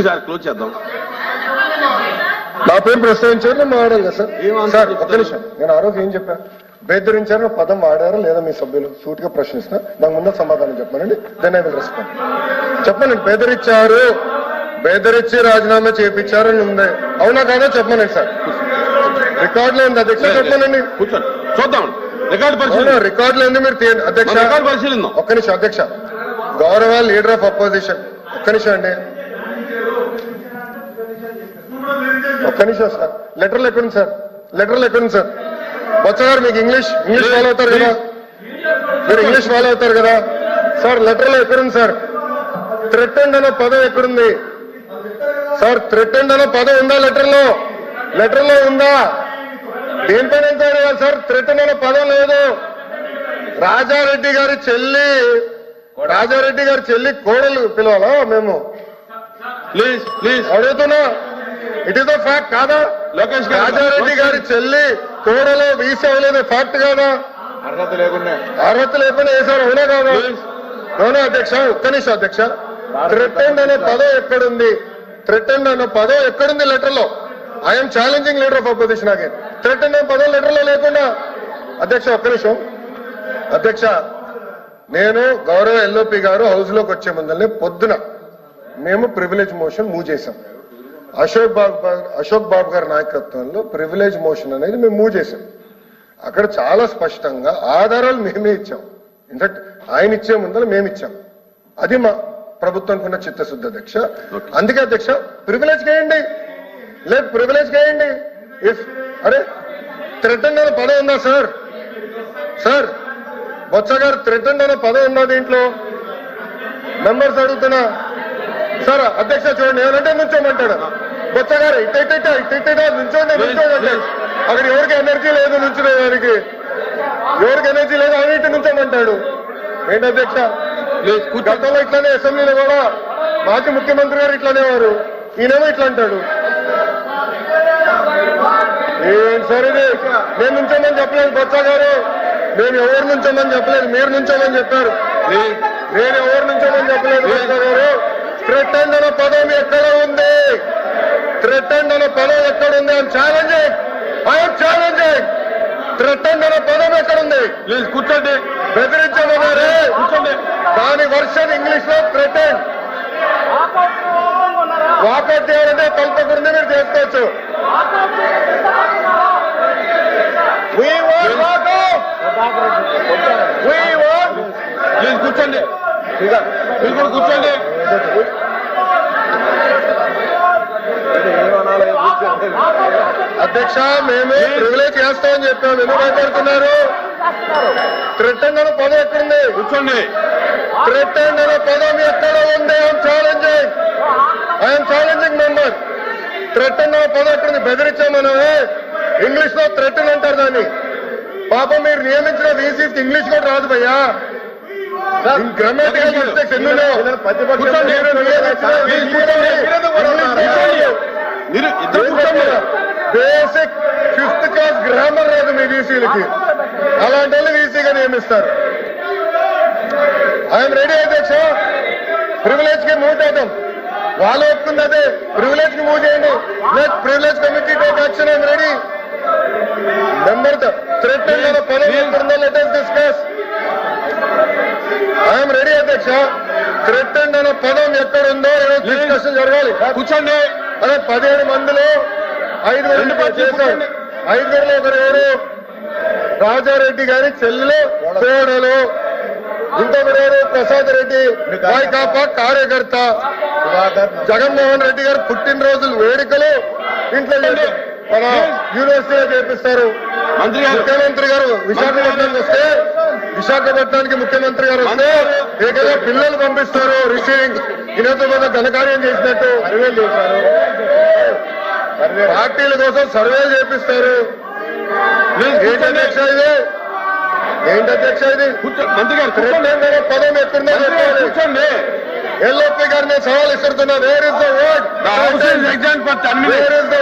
Meeting sir close చేద్దాం. నా పేరు ప్రస్తావించారు, నేను మాట్లాడాలి కదా సార్. ఒక్క నిమిషం, నేను ఆ రోజు ఏం చెప్పాను? బెదిరించారు పదం వాడారా లేదా మీ సభ్యులు? సూటిగా ప్రశ్నిస్తున్నా, నాకు ముందు సమాధానం చెప్పానండి. Then I will respond. చెప్పానండి, బెదిరించి రాజీనామా చేయించారని ఉంది, అవునా కాదా చెప్పానండి సార్. రికార్డులో ఉంది అధ్యక్ష, చెప్పానండి. కూర్చోండి చూద్దాం. రికార్డులో ఉంది, మీరు తీయండి అధ్యక్ష. పరిశీలిద్దాం. ఒక్క నిమిషం అధ్యక్ష. గౌరవ లీడర్ ఆఫ్ అపోజిషన్, ఒక్క నిమిషం అండి, ఒక్క నిమిషం సార్. లెటర్లు ఎక్కడుంది సార్? లెటర్లు ఎక్కడుంది సార్? బొత్స గారు మీకు ఇంగ్లీష్ ఫాలో అవుతారు కదా, మీరు ఇంగ్లీష్ ఫాలో అవుతారు కదా సార్. లెటర్లో ఎక్కడుంది సార్? థ్రెటెండ్ అనే పదం ఎక్కడుంది సార్? థ్రెటెండ్ అనే పదం ఉందా లెటర్లో? లెటర్లో ఉందా? దేనిపైన ఎంక్వైరీ చేయాలి సార్? థ్రెటెండ్ అనే పదం లేదు. రాజారెడ్డి గారి చెల్లి కోడలు పిలవాలా మేము? ప్లీజ్ ప్లీజ్ అడుగుతున్నా, ఇట్ ఈస్ ద ఫ్యాక్ట్ కాదా? రాజారెడ్డి గారి చెల్లి కోడలో వీసా అవ్వలేదు, ఫ్యాక్ట్ కాదా? అర్హత లేకుండా వేసారు, అవునా కాదా? అవునా అధ్యక్ష? ఒక్క నిమిషం అధ్యక్ష. థ్రెటెండ్ అనే పదం ఎక్కడుంది? థ్రెటెండ్ అనే పదం ఎక్కడుంది లెటర్ లో? I'm challenging leader of opposition again. Threatened అనే పదం లెటర్ లో లేకుండా. అధ్యక్ష ఒక్క నిమిషం అధ్యక్ష, నేను గౌరవ ఎల్ఓపి గారు హౌస్ లోకి వచ్చే ముందల్ని పొద్దున మేము ప్రివిలేజ్ మోషన్ మూవ్ చేశాం. అశోక్ బాబు గారి నాయకత్వంలో ప్రివిలేజ్ మోషన్ అనేది మేము మూవ్ చేశాం. అక్కడ చాలా స్పష్టంగా ఆధారాలు మేమే ఇచ్చాం. ఇన్ఫాక్ట్ ఆయన ఇచ్చే ముందర మేము ఇచ్చాం. అది మా ప్రభుత్వానికి ఉన్న చిత్తశుద్ధి అధ్యక్ష. అందుకే అధ్యక్ష ప్రివిలేజ్ చేయండి, లేదు ప్రివిలేజ్ చేయండి. ఇఫ్ అరే థ్రెటెండ్ అనే పదం ఉందా సార్? సార్ బొత్స గారు థ్రెటెండ్ అనే పదం ఉందా దీంట్లో? మెంబర్స్ అడుగుతున్నా సార్. అధ్యక్ష చూడండి, ఏమంటే నుంచోమంటాడు బొత్స గారు. నుంచోండి అంటే అక్కడ ఎవరికి ఎనర్జీ లేదు నుంచునేదానికి, ఎవరికి ఎనర్జీ లేదు, అన్నింటి నుంచోమంటాడు. ఏంటి అధ్యక్ష? గతంలో ఇట్లానే అసెంబ్లీలో కూడా మాజీ ముఖ్యమంత్రి గారు ఇట్లానే వారు, ఈయనేమో ఇట్లా అంటాడు. ఏంటి సార్ ఇది? నేను నుంచోమని చెప్పలేదు బొత్స గారు, నేను ఎవరు నుంచోమని చెప్పలేదు, మీరు నుంచోమని చెప్పారు. నేను ఎవరు నుంచోమని చెప్పలేదు బొత్స గారు. థ్రెటెండ్ అనే పదం ఎక్కడ ఉంది? థ్రెటెండ్ అనే పదం ఎక్కడుంది? I'm challenging. థ్రెటెండ్ అనే పదం ఎక్కడుంది? ప్లీజ్ కూర్చోండి. బెదిరించమన్నారే, కూర్చోండి. దాని వర్షన్ ఇంగ్లీష్ లో థ్రెటెండ్. వాకౌట్ చేయాలంటే కల్పకూడదు, మీరు చేసుకోవచ్చు. ప్లీజ్ కూర్చోండి, మీరు కూడా కూర్చోండి. అధ్యక్ష మేము ప్రివిలేజ్ చేస్తామని చెప్పాము, ఎందుకు మాట్లాడుతున్నారు? థ్రెటెండ్ అనే పదం ఎక్కడుంది? కూర్చోండి. థ్రెటెండ్ అనే పదం ఎక్కడ ఉంది? I'm challenging member. థ్రెటెండ్ అనే పదం ఎక్కడుంది? బెదిరించామనమే ఇంగ్లీష్ లో థ్రెటెండ్ అంటారు దాన్ని. పాపం మీరు నియమించిన వీసీకి ఇంగ్లీష్ కూడా రాదు భయ్యా. గ్రామటికల్ మిస్టేక్స్ ఎన్నో. బేసిక్ 5th క్లాస్ గ్రామర్ రాదు మీ వీసీలకి, అలాంటి వాళ్ళు వీసీగా నియమిస్తారు. ఐఎమ్ రెడీ అధ్యక్ష, ప్రివిలేజ్ కి మూవ్ అవుతాం. వాళ్ళు ఒప్పుకుంది అదే, ప్రివిలేజ్ కి మూవ్ చేయండి. Let privilege committee take action. I'm ready. Member threatened అనే పదం ఎక్కడుందో let us discuss. I'm ready అధ్యక్ష. థ్రెటెండ్ అనే పదం ఎక్కడుందో డిస్కషన్ జరగాలి. కూర్చోండి. అదే 17 మందిలో 5 చేశారు. 5లో ఒకరు ఎవరు? రాజారెడ్డి గారి చెల్లెలు కోడలు. ఇంకొకరు ఎవరు? ప్రసాద్ రెడ్డి వైకాపా కార్యకర్త. జగన్మోహన్ రెడ్డి గారు పుట్టినరోజులు వేడుకలు ఇంట్లో మన యూనివర్సిటీలో చేపిస్తారు. ముఖ్యమంత్రి గారు విశాఖపట్నానికి వస్తే, విశాఖపట్నానికి ముఖ్యమంత్రి గారు వస్తే ఏకైనా పిల్లలు పంపిస్తారు రిసీవింగ్. ఈయనతో మీద ఘనకార్యం చేసినట్టు సర్వేలు చేశారు, పార్టీల కోసం సర్వేలు చేపిస్తారు. ఏంటి అధ్యక్ష ఇది? మంత్రి గారు పదం ఎక్కడుందో కూర్చోండి. ఎల్ఓపి గారిని సవాల్ ఇస్తున్నా. Where is the word? Exam where is the